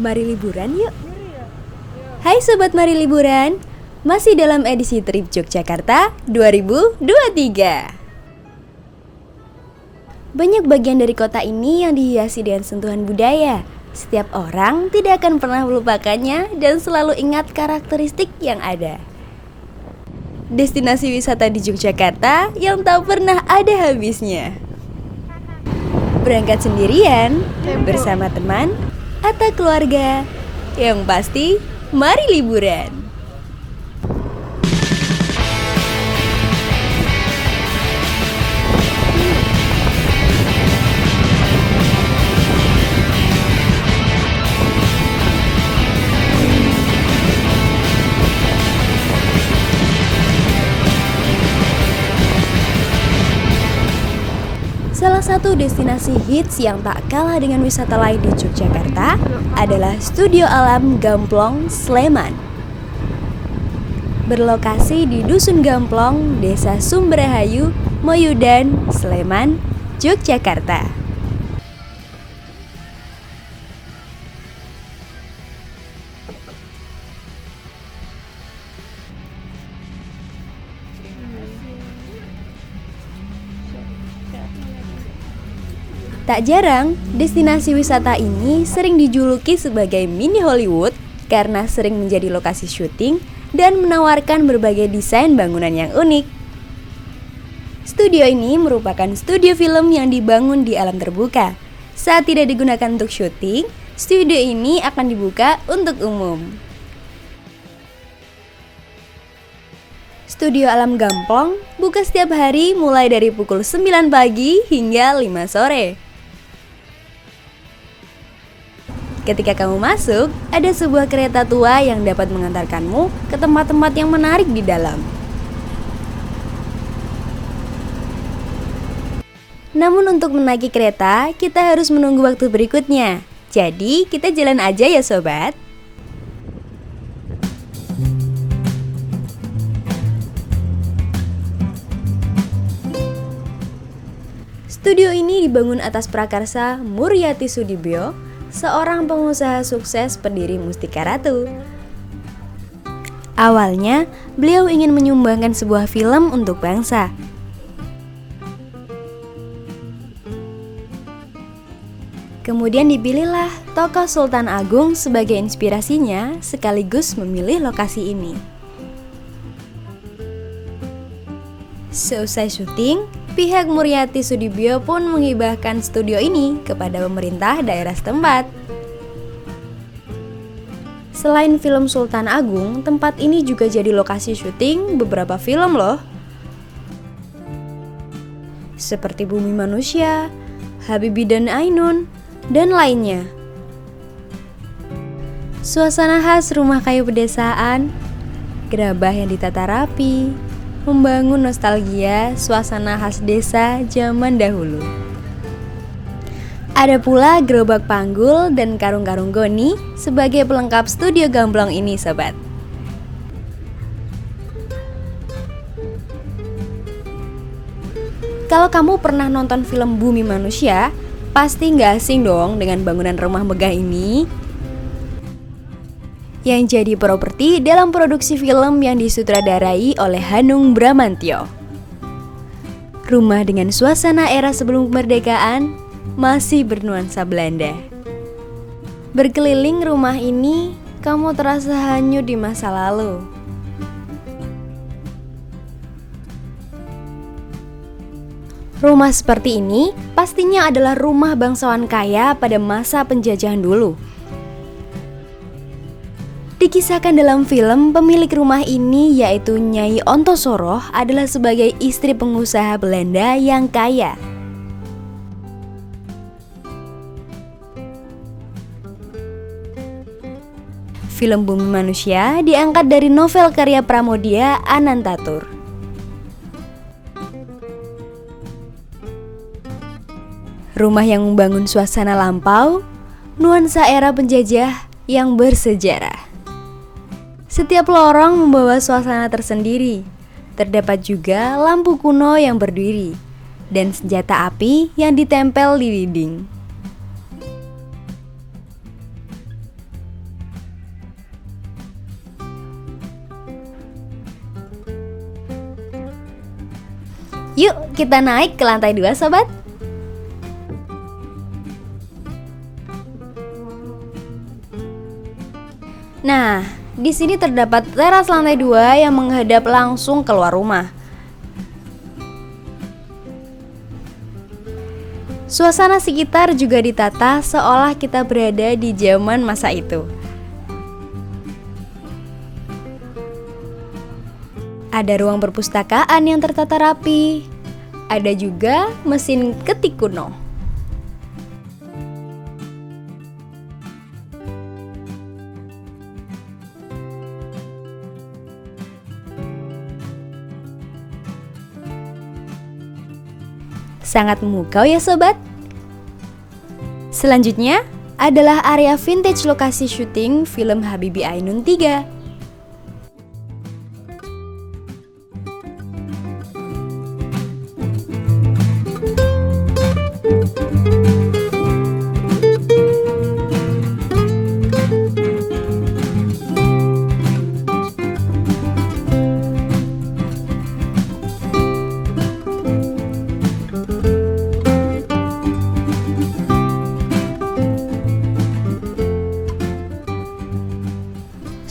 Mari liburan yuk. Hai Sobat Mari Liburan, masih dalam edisi Trip Yogyakarta 2023. Banyak bagian dari kota ini yang dihiasi dengan sentuhan budaya. Setiap orang tidak akan pernah melupakannya dan selalu ingat karakteristik yang ada. Destinasi wisata di Yogyakarta yang tak pernah ada habisnya. Berangkat sendirian, bersama teman, atau keluarga, yang pasti mari liburan. Salah satu destinasi hits yang tak kalah dengan wisata lain di Yogyakarta adalah Studio Alam Gamplong, Sleman. Berlokasi di Dusun Gamplong, Desa Sumberrahayu, Moyudan, Sleman, Yogyakarta. Tak jarang, destinasi wisata ini sering dijuluki sebagai mini Hollywood karena sering menjadi lokasi syuting dan menawarkan berbagai desain bangunan yang unik. Studio ini merupakan studio film yang dibangun di alam terbuka. Saat tidak digunakan untuk syuting, studio ini akan dibuka untuk umum. Studio Alam Gamplong buka setiap hari mulai dari pukul 9 pagi hingga 5 sore. Ketika kamu masuk, ada sebuah kereta tua yang dapat mengantarkanmu ke tempat-tempat yang menarik di dalam. Namun untuk menaiki kereta, kita harus menunggu waktu berikutnya. Jadi, kita jalan aja ya sobat. Studio ini dibangun atas prakarsa Muryati Sudibyo, seorang pengusaha sukses pendiri Mustika Ratu. Awalnya, beliau ingin menyumbangkan sebuah film untuk bangsa. Kemudian dipilihlah tokoh Sultan Agung sebagai inspirasinya, sekaligus memilih lokasi ini. Seusai syuting, pihak Muryati Sudibyo pun menghibahkan studio ini kepada pemerintah daerah setempat. Selain film Sultan Agung, tempat ini juga jadi lokasi syuting beberapa film loh. Seperti Bumi Manusia, Habibie dan Ainun, dan lainnya. Suasana khas rumah kayu pedesaan, gerabah yang ditata rapi, membangun nostalgia suasana khas desa zaman dahulu. Ada pula gerobak panggul dan karung-karung goni sebagai pelengkap studio Gamplong ini sobat. Kalau kamu pernah nonton film Bumi Manusia, pasti nggak asing dong dengan bangunan rumah megah ini yang jadi properti dalam produksi film yang disutradarai oleh Hanung Bramantyo. Rumah dengan suasana era sebelum kemerdekaan masih bernuansa Belanda. Berkeliling rumah ini, kamu terasa hanyut di masa lalu. Rumah seperti ini pastinya adalah rumah bangsawan kaya pada masa penjajahan dulu. Dikisahkan dalam film, pemilik rumah ini yaitu Nyai Ontosoroh adalah sebagai istri pengusaha Belanda yang kaya. Film Bumi Manusia diangkat dari novel karya Pramoedya Anantatur. Rumah yang membangun suasana lampau, nuansa era penjajah yang bersejarah. Setiap lorong membawa suasana tersendiri. Terdapat juga lampu kuno yang berdiri dan senjata api yang ditempel di dinding. Yuk kita naik ke lantai 2 sobat. Nah, di sini terdapat teras lantai 2 yang menghadap langsung keluar rumah. Suasana sekitar juga ditata seolah kita berada di zaman masa itu. Ada ruang perpustakaan yang tertata rapi. Ada juga mesin ketik kuno. Sangat memukau ya sobat. Selanjutnya adalah area vintage lokasi syuting film Habibie Ainun 3.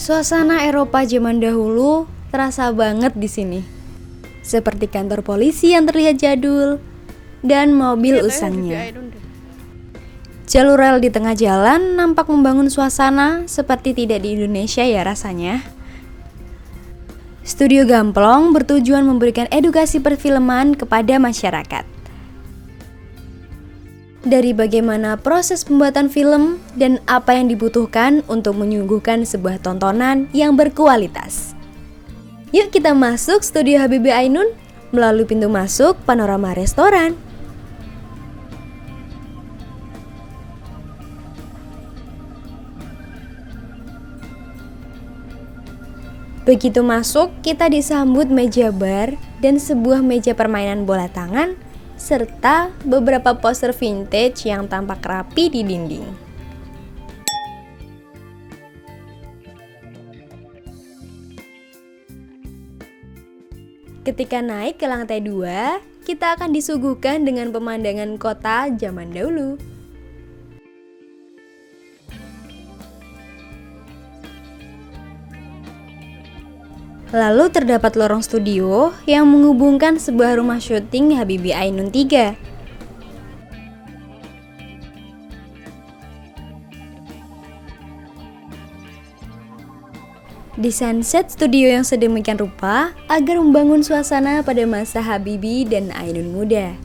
Suasana Eropa zaman dahulu terasa banget di sini. Seperti kantor polisi yang terlihat jadul dan mobil usangnya. Jalur rel di tengah jalan nampak membangun suasana seperti tidak di Indonesia ya rasanya. Studio Gamplong bertujuan memberikan edukasi perfilman kepada masyarakat. Dari bagaimana proses pembuatan film dan apa yang dibutuhkan untuk menyuguhkan sebuah tontonan yang berkualitas. Yuk kita masuk studio Habibie Ainun melalui pintu masuk panorama restoran. Begitu masuk, kita disambut meja bar dan sebuah meja permainan bola tangan serta beberapa poster vintage yang tampak rapi di dinding. Ketika naik ke lantai 2, kita akan disuguhkan dengan pemandangan kota zaman dahulu. Lalu terdapat lorong studio yang menghubungkan sebuah rumah syuting Habibie Ainun 3. Desain set studio yang sedemikian rupa agar membangun suasana pada masa Habibie dan Ainun muda.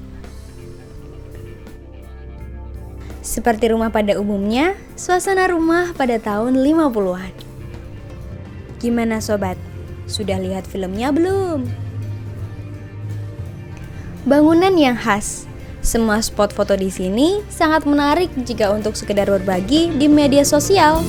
Seperti rumah pada umumnya, suasana rumah pada tahun 50-an. Gimana sobat? Sudah lihat filmnya belum? Bangunan yang khas. Semua spot foto di sini sangat menarik jika untuk sekedar berbagi di media sosial.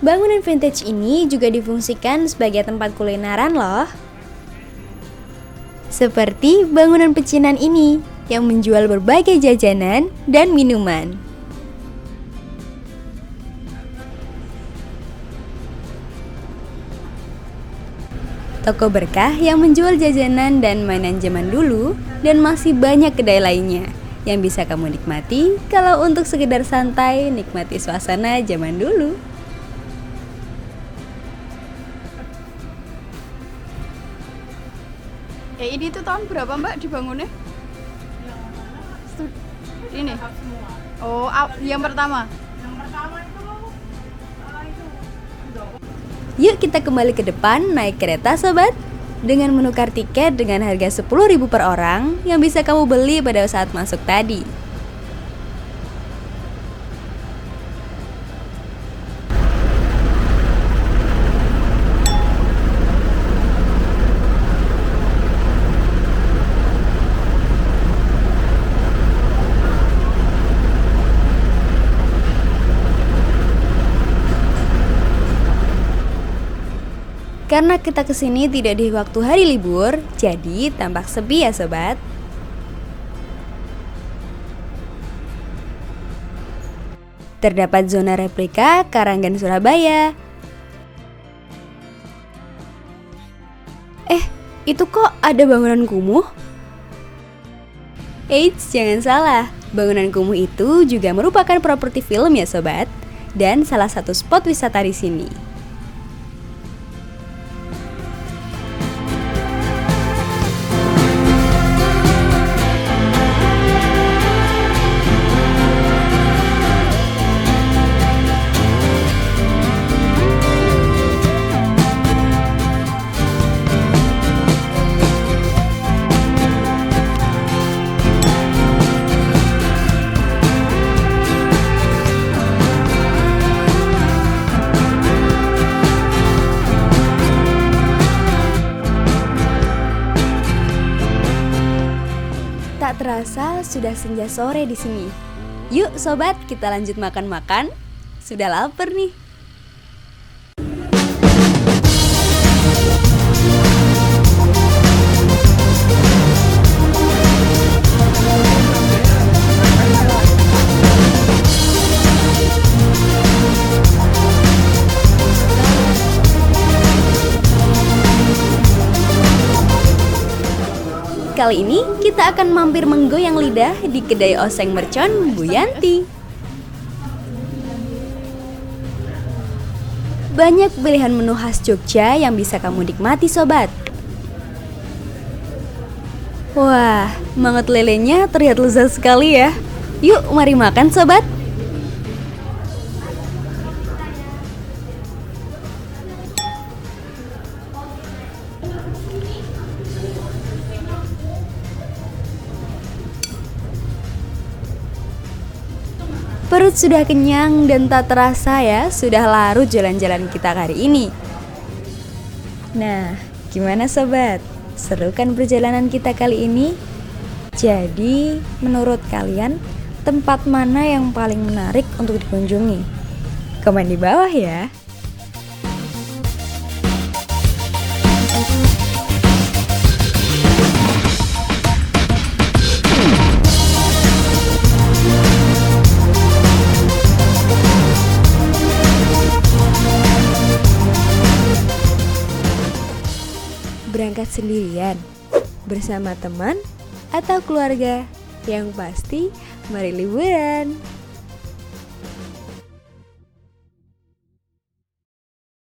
Bangunan vintage ini juga difungsikan sebagai tempat kulineran loh. Seperti bangunan pecinan ini yang menjual berbagai jajanan dan minuman. Toko berkah yang menjual jajanan dan mainan zaman dulu, dan masih banyak kedai lainnya yang bisa kamu nikmati kalau untuk sekedar santai nikmati suasana zaman dulu. Ini tuh tahun berapa Mbak dibangunnya? Ini? Oh, yang pertama? Yang pertama itu Yuk kita kembali ke depan naik kereta sobat. Dengan menukar tiket dengan harga 10.000 per orang yang bisa kamu beli pada saat masuk tadi. Karena kita kesini tidak di waktu hari libur, jadi tampak sepi ya sobat. Terdapat zona replika Karanggan Surabaya. Itu kok ada bangunan kumuh? Eits, jangan salah. Bangunan kumuh itu juga merupakan properti film ya sobat, dan salah satu spot wisata di sini. Tak terasa sudah senja sore di sini. Yuk sobat, kita lanjut makan-makan. Sudah lapar nih. Kali ini kita akan mampir menggoyang lidah di kedai oseng mercon Bu Yanti. Banyak pilihan menu khas Jogja yang bisa kamu nikmati sobat. Wah, mangut lelenya terlihat lezat sekali ya. Yuk mari makan sobat. Perut sudah kenyang dan tak terasa ya, sudah larut jalan-jalan kita hari ini. Nah, gimana sobat? Seru kan perjalanan kita kali ini? Jadi, menurut kalian, tempat mana yang paling menarik untuk dikunjungi? Komen di bawah ya. Berangkat sendirian, bersama teman, atau keluarga? Yang pasti, mari liburan!